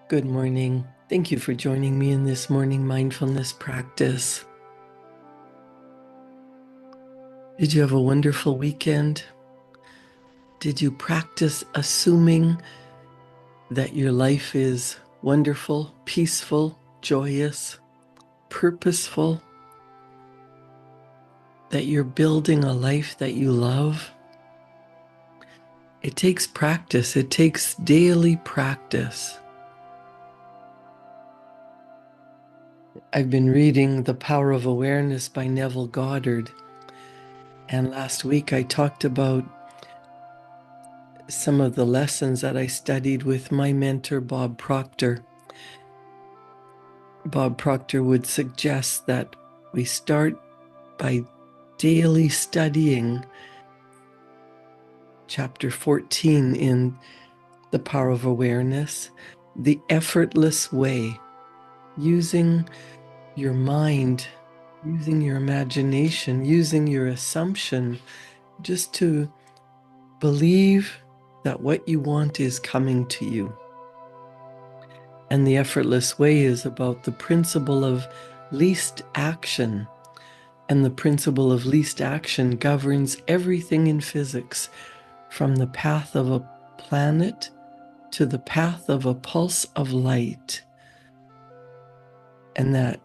Good morning. Thank you for joining me in this morning mindfulness practice. Did you have a wonderful weekend? Did you practice assuming that your life is wonderful, peaceful, joyous, purposeful? That you're building a life that you love? It takes practice. It takes daily practice. I've been reading The Power of Awareness by Neville Goddard. And last week I talked about some of the lessons that I studied with my mentor, Bob Proctor. Bob Proctor would suggest that we start by daily studying chapter 14 in The Power of Awareness, the effortless way, using your mind, using your imagination, using your assumption, just to believe that what you want is coming to you. And the effortless way is about the principle of least action. And the principle of least action governs everything in physics, from the path of a planet to the path of a pulse of light. And that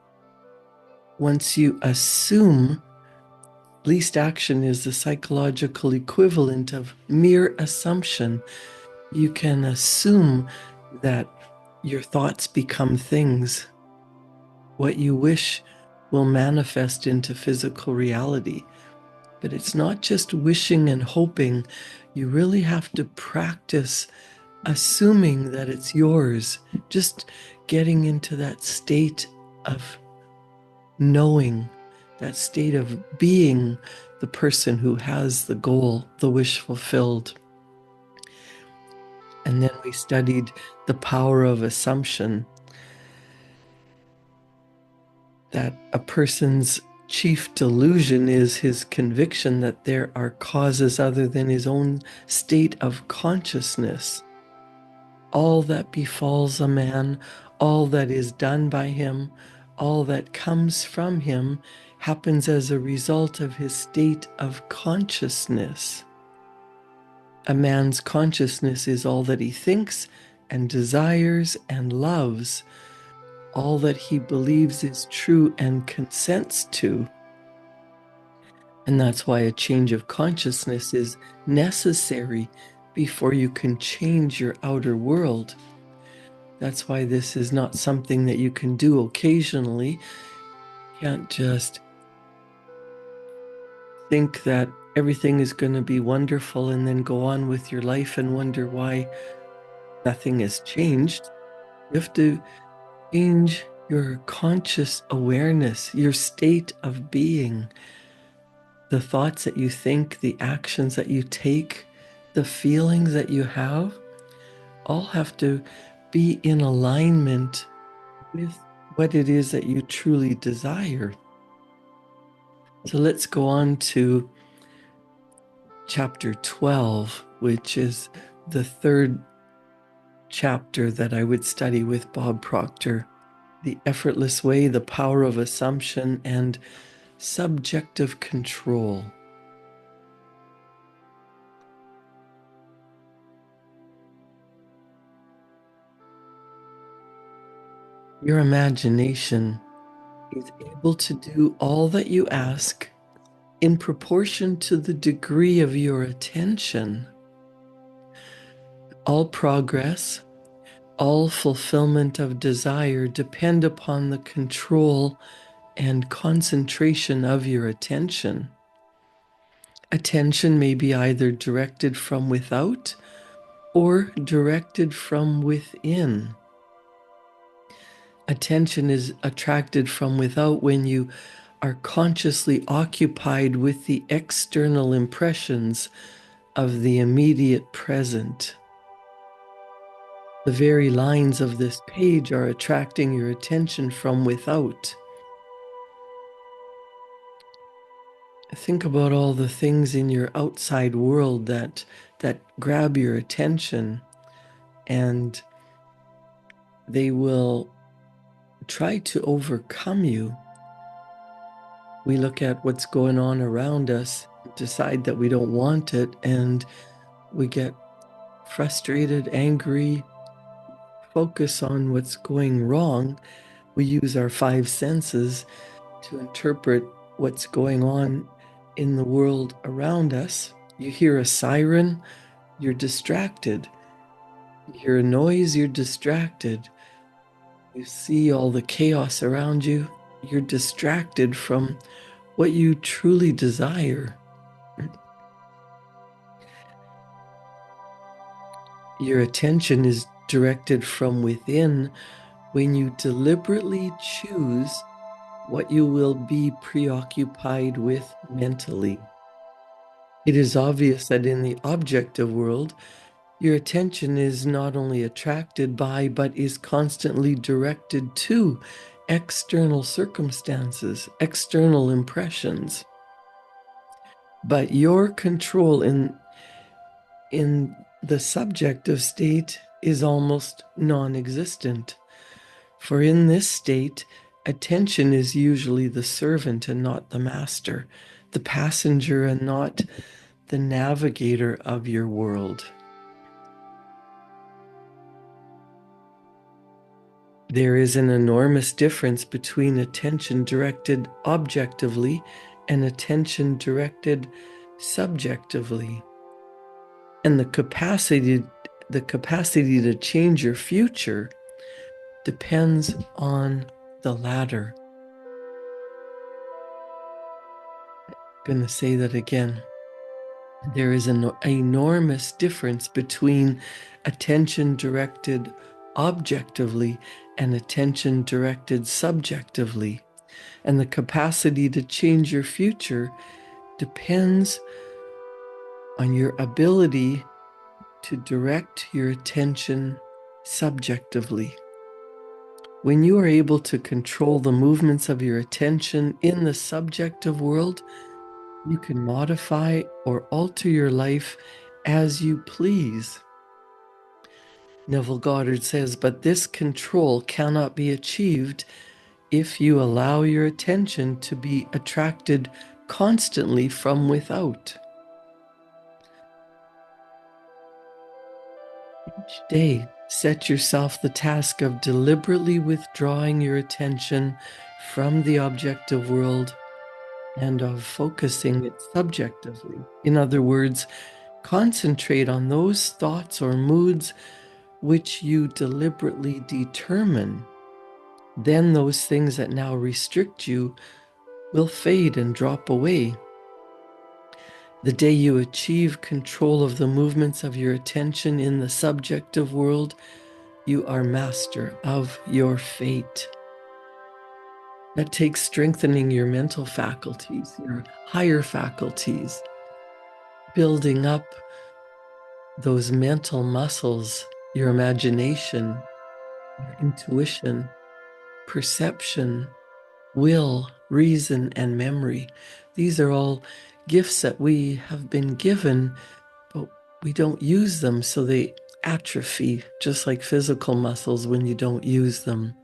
once you assume, least action is the psychological equivalent of mere assumption. You can assume that your thoughts become things. What you wish will manifest into physical reality. But it's not just wishing and hoping. You really have to practice assuming that it's yours, just getting into that state of knowing, that state of being the person who has the goal, the wish fulfilled. And then we studied the power of assumption, that a person's chief delusion is his conviction that there are causes other than his own state of consciousness. All that befalls a man, all that is done by him, all that comes from him happens as a result of his state of consciousness. A man's consciousness is all that he thinks and desires and loves, all that he believes is true and consents to. And that's why a change of consciousness is necessary before you can change your outer world. That's why this is not something that you can do occasionally. You can't just think that everything is going to be wonderful and then go on with your life and wonder why nothing has changed. You have to change your conscious awareness, your state of being. The thoughts that you think, the actions that you take, the feelings that you have, all have to be in alignment with what it is that you truly desire. So let's go on to chapter 12, which is the third chapter that I would study with Bob Proctor. The effortless way, the power of assumption, and subjective control. Your imagination is able to do all that you ask in proportion to the degree of your attention. All progress, all fulfillment of desire depend upon the control and concentration of your attention. Attention may be either directed from without or directed from within. Attention is attracted from without when you are consciously occupied with the external impressions of the immediate present. The very lines of this page are attracting your attention from without. Think about all the things in your outside world that grab your attention, and they will try to overcome you. We look at what's going on around us, decide that we don't want it, and we get frustrated, angry, focus on what's going wrong. We use our five senses to interpret what's going on in the world around us. You hear a siren, you're distracted. You hear a noise, you're distracted. You see all the chaos around you, you're distracted from what you truly desire. Your attention is directed from within when you deliberately choose what you will be preoccupied with mentally. It is obvious that in the objective world, your attention is not only attracted by, but is constantly directed to external circumstances, external impressions. But your control in the subjective state is almost non-existent. For in this state, attention is usually the servant and not the master, the passenger and not the navigator of your world. There is an enormous difference between attention directed objectively and attention directed subjectively. And the capacity to change your future depends on the latter. I'm going to say that again. There is an enormous difference between attention directed objectively and attention directed subjectively. And the capacity to change your future depends on your ability to direct your attention subjectively. When you are able to control the movements of your attention in the subjective world, you can modify or alter your life as you please. Neville Goddard says, but this control cannot be achieved if you allow your attention to be attracted constantly from without. Each day, set yourself the task of deliberately withdrawing your attention from the objective world and of focusing it subjectively. In other words, concentrate on those thoughts or moods which you deliberately determine. Then those things that now restrict you will fade and drop away. The day you achieve control of the movements of your attention in the subjective world, you are master of your fate. That takes strengthening your mental faculties, your higher faculties, building up those mental muscles, your imagination, your intuition, perception, will, reason, and memory. These are all gifts that we have been given, but we don't use them, so they atrophy, just like physical muscles when you don't use them.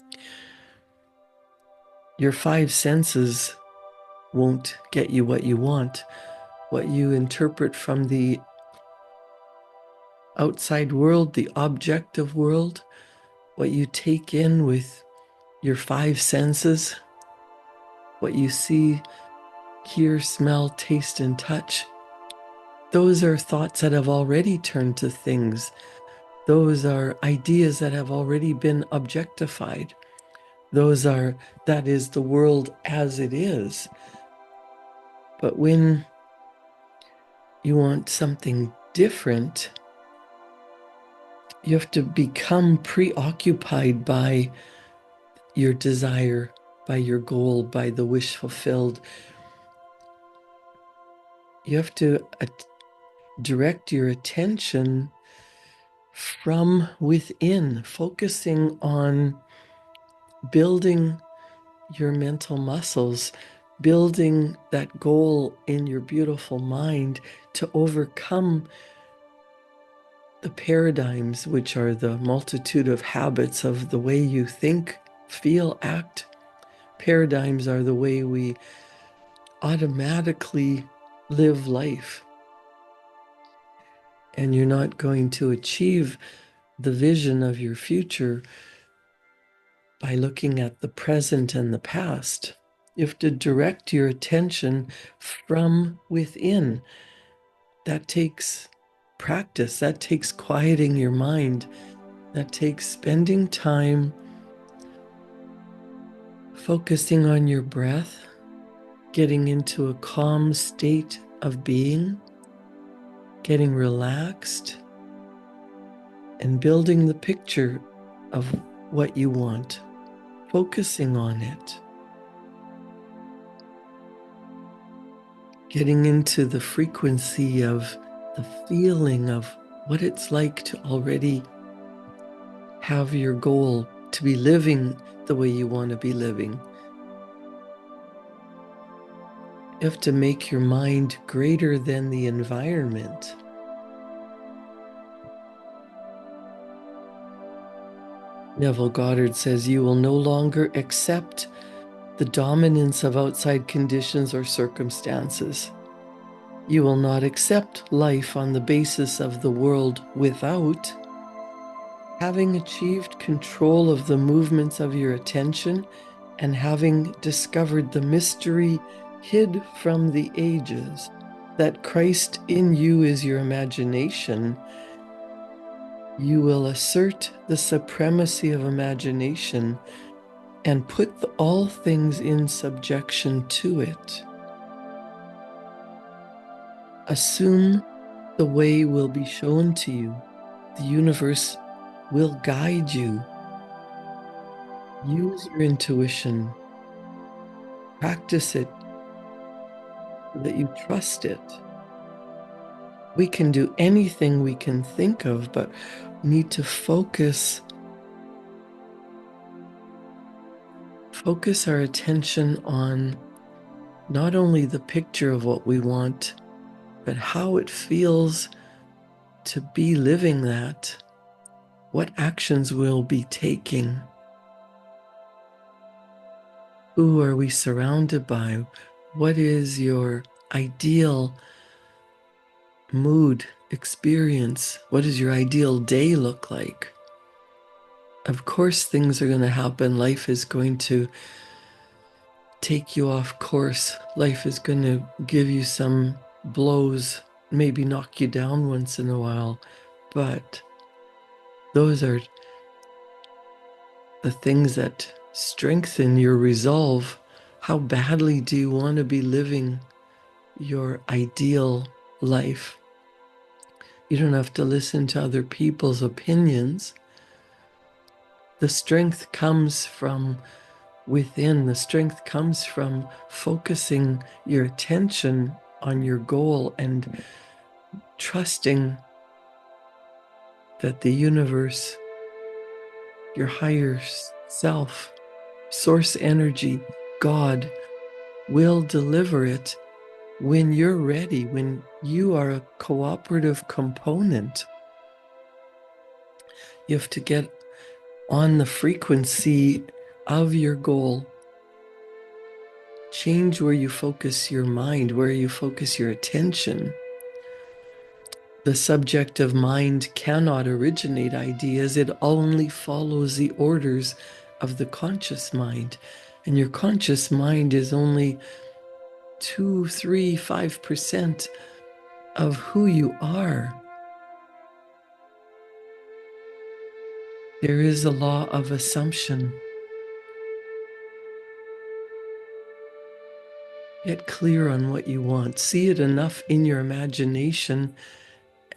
Your five senses won't get you what you want. What you interpret from the outside world, the objective world, what you take in with your five senses, what you see, hear, smell, taste, and touch, those are thoughts that have already turned to things. Those are ideas that have already been objectified. That is the world as it is. But when you want something different, you have to become preoccupied by your desire, by your goal, by the wish fulfilled. You have to direct your attention from within, focusing on building your mental muscles, building that goal in your beautiful mind to overcome The paradigms, which are the multitude of habits of the way you think, feel, act. Paradigms are the way we automatically live life. And you're not going to achieve the vision of your future by looking at the present and the past. You have to direct your attention from within. That takes practice. That takes quieting your mind. That takes spending time focusing on your breath, getting into a calm state of being, getting relaxed, and building the picture of what you want, focusing on it. Getting into the frequency of the feeling of what it's like to already have your goal, to be living the way you want to be living. You have to make your mind greater than the environment. Neville Goddard says, you will no longer accept the dominance of outside conditions or circumstances. You will not accept life on the basis of the world without. Having achieved control of the movements of your attention and having discovered the mystery hid from the ages, that Christ in you is your imagination, you will assert the supremacy of imagination and put all things in subjection to it. Assume the way will be shown to you. The universe will guide you. Use your intuition. Practice it so that you trust it. We can do anything we can think of, but we need to focus our attention on not only the picture of what we want, but how it feels to be living that, what actions we'll be taking, who are we surrounded by, what is your ideal mood, experience, what does your ideal day look like? Of course, things are going to happen. Life is going to take you off course. Life is going to give you some blows, maybe knock you down once in a while, but those are the things that strengthen your resolve. How badly do you want to be living your ideal life? You don't have to listen to other people's opinions. The strength comes from within. The strength comes from focusing your attention on your goal and trusting that the universe, your higher self, source energy, God, will deliver it when you're ready, when you are a cooperative component. You have to get on the frequency of your goal. Change where you focus your mind, where you focus your attention. The subjective mind cannot originate ideas. It only follows the orders of the conscious mind. And your conscious mind is only 2, 3, 5% of who you are. There is a law of assumption. Get clear on what you want. See it enough in your imagination,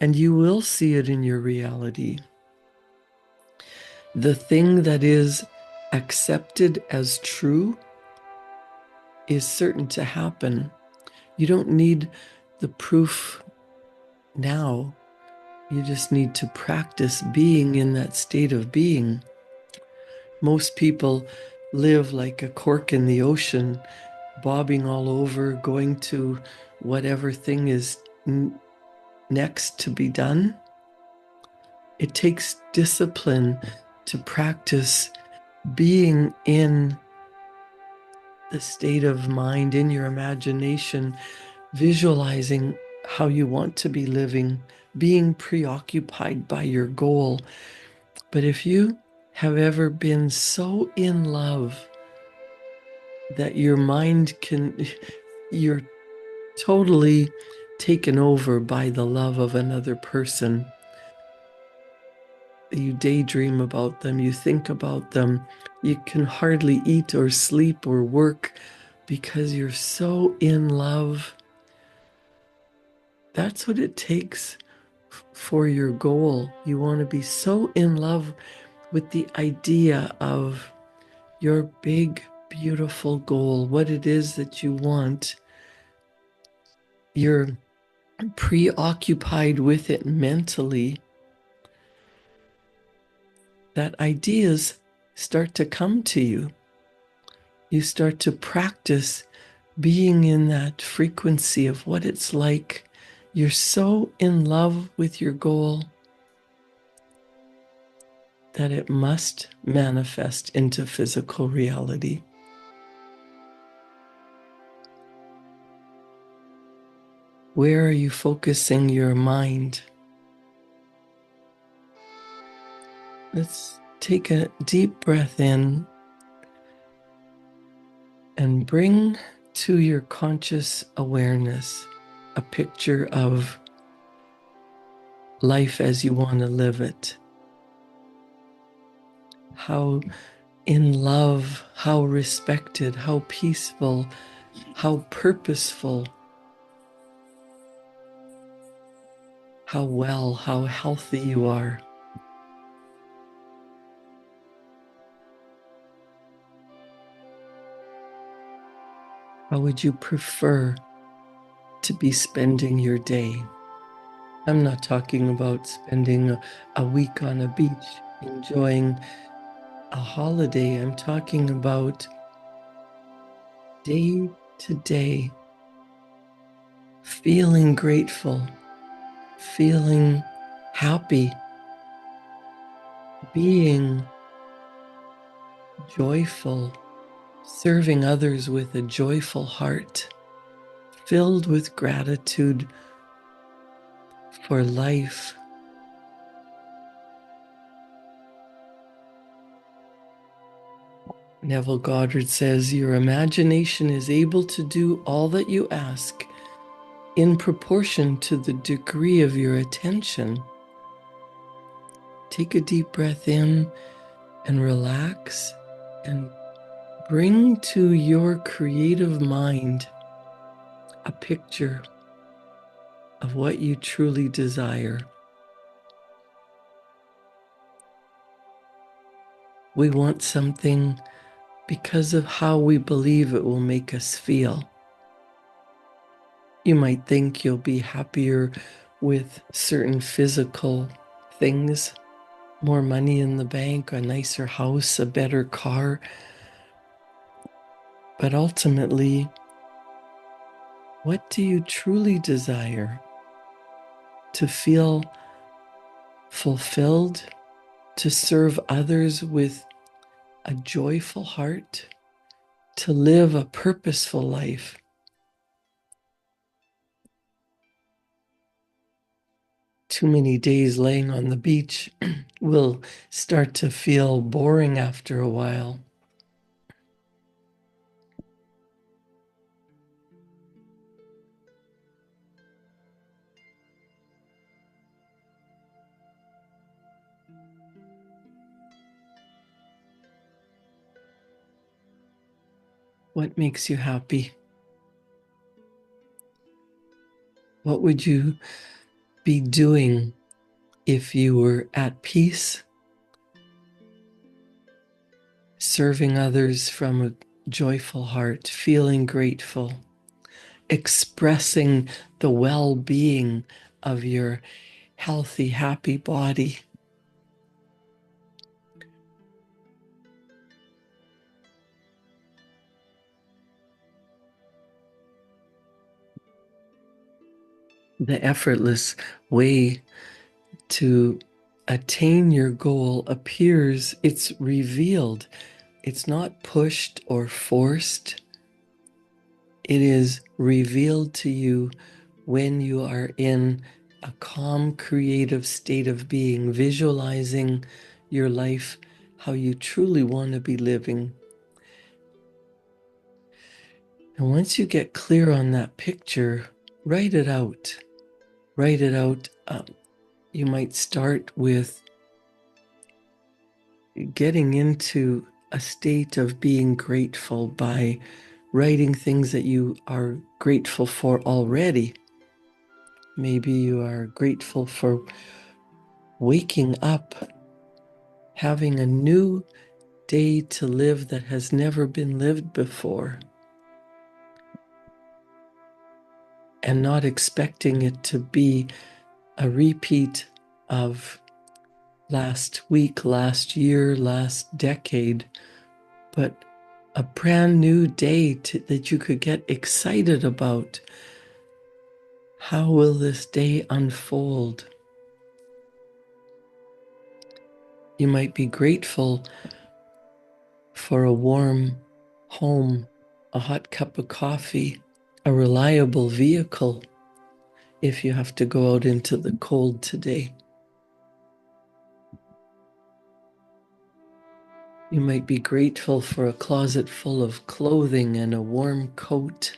and you will see it in your reality. The thing that is accepted as true is certain to happen. You don't need the proof now. You just need to practice being in that state of being. Most people live like a cork in the ocean, bobbing all over, going to whatever thing is next to be done. It takes discipline to practice being in the state of mind, in your imagination, visualizing how you want to be living, being preoccupied by your goal. But if you have ever been so in love that your mind you're totally taken over by the love of another person, you daydream about them, you think about them, you can hardly eat or sleep or work because you're so in love. That's what it takes for your goal. You want to be so in love with the idea of your big, beautiful goal, what it is that you want. You're preoccupied with it mentally, that ideas start to come to you. You start to practice being in that frequency of what it's like. You're so in love with your goal that it must manifest into physical reality. Where are you focusing your mind? Let's take a deep breath in and bring to your conscious awareness a picture of life as you want to live it. How in love, how respected, how peaceful, how purposeful, how well, how healthy you are. How would you prefer to be spending your day? I'm not talking about spending a week on a beach enjoying a holiday. I'm talking about day to day, feeling grateful, feeling happy, being joyful, serving others with a joyful heart, filled with gratitude for life. Neville Goddard says, your imagination is able to do all that you ask in proportion to the degree of your attention. Take a deep breath in and relax and bring to your creative mind a picture of what you truly desire. We want something because of how we believe it will make us feel. You might think you'll be happier with certain physical things, more money in the bank, a nicer house, a better car. But ultimately, what do you truly desire? To feel fulfilled, to serve others with a joyful heart, to live a purposeful life. Too many days laying on the beach will start to feel boring after a while. What makes you happy? What would you be doing if you were at peace, serving others from a joyful heart, feeling grateful, expressing the well-being of your healthy, happy body? The effortless way to attain your goal appears, it's revealed. It's not pushed or forced. It is revealed to you when you are in a calm, creative state of being, visualizing your life, how you truly want to be living. And once you get clear on that picture, write it out. Write it out. You might start with getting into a state of being grateful by writing things that you are grateful for already. Maybe you are grateful for waking up, having a new day to live that has never been lived before, and not expecting it to be a repeat of last week, last year, last decade, but a brand new day that you could get excited about. How will this day unfold? You might be grateful for a warm home, a hot cup of coffee, a reliable vehicle if you have to go out into the cold today. You might be grateful for a closet full of clothing and a warm coat.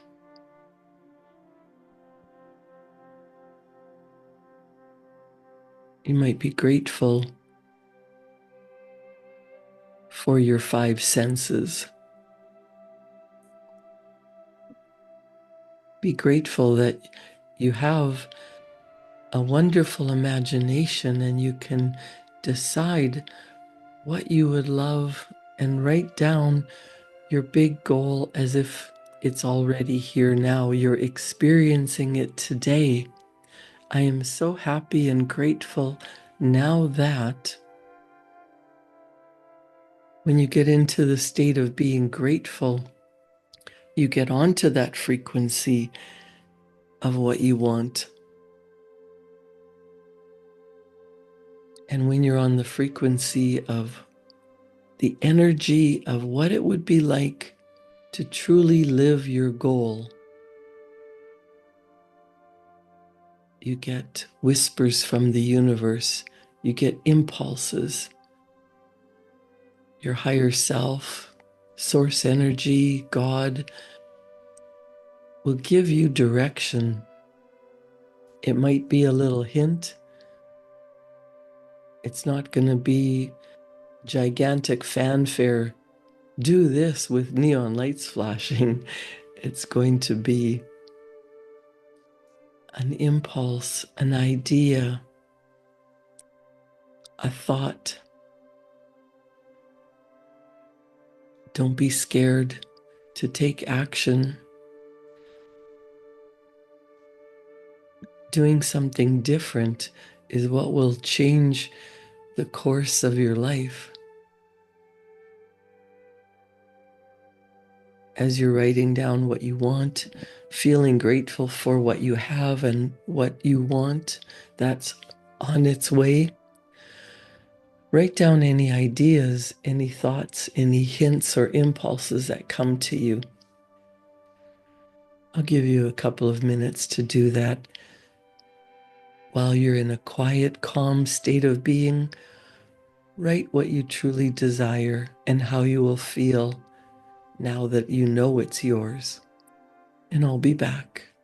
You might be grateful for your five senses. Be grateful that you have a wonderful imagination and you can decide what you would love and write down your big goal as if it's already here now. You're experiencing it today. I am so happy and grateful now that when you get into the state of being grateful, you get onto that frequency of what you want. And when you're on the frequency of the energy of what it would be like to truly live your goal, you get whispers from the universe, you get impulses. Your higher self, source energy, God, will give you direction. It might be a little hint. It's not going to be gigantic fanfare. Do this with neon lights flashing. It's going to be an impulse, an idea, a thought. Don't be scared to take action. Doing something different is what will change the course of your life. As you're writing down what you want, feeling grateful for what you have and what you want that's on its way, write down any ideas, any thoughts, any hints or impulses that come to you. I'll give you a couple of minutes to do that while you're in a quiet, calm state of being. Write what you truly desire and how you will feel now that you know it's yours. And I'll be back.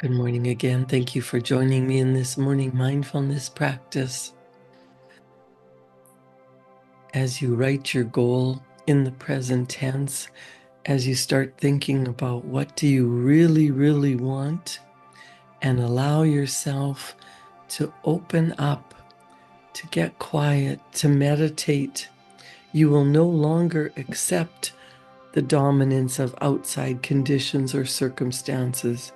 Good morning again. Thank you for joining me in this morning mindfulness practice. As you write your goal in the present tense, as you start thinking about what do you really, really want, and allow yourself to open up, to get quiet, to meditate, you will no longer accept the dominance of outside conditions or circumstances.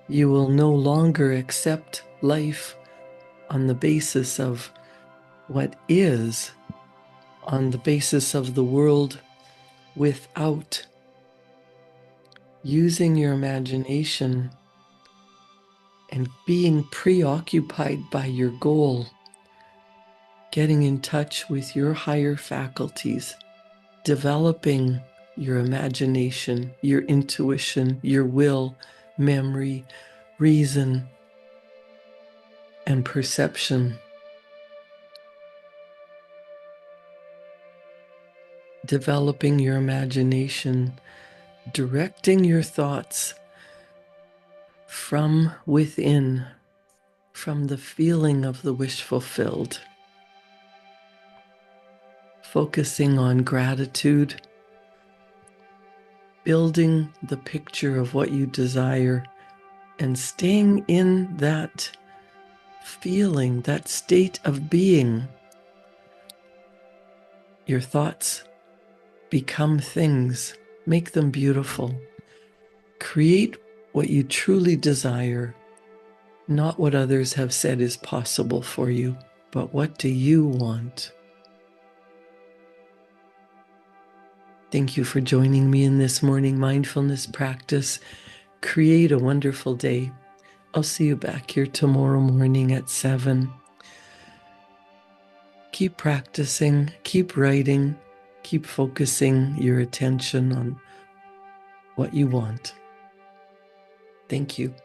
You will no longer accept life on the basis of what is, on the basis of the world without. Using your imagination and being preoccupied by your goal, getting in touch with your higher faculties, developing your imagination, your intuition, your will, memory, reason, and perception. Developing your imagination, directing your thoughts from within, from the feeling of the wish fulfilled. Focusing on gratitude, building the picture of what you desire, and staying in that feeling, that state of being. Your thoughts become things. Make them beautiful. Create what you truly desire, not what others have said is possible for you, but what do you want? Thank you for joining me in this morning mindfulness practice. Create a wonderful day. I'll see you back here tomorrow morning at 7. Keep practicing, keep writing, keep focusing your attention on what you want. Thank you.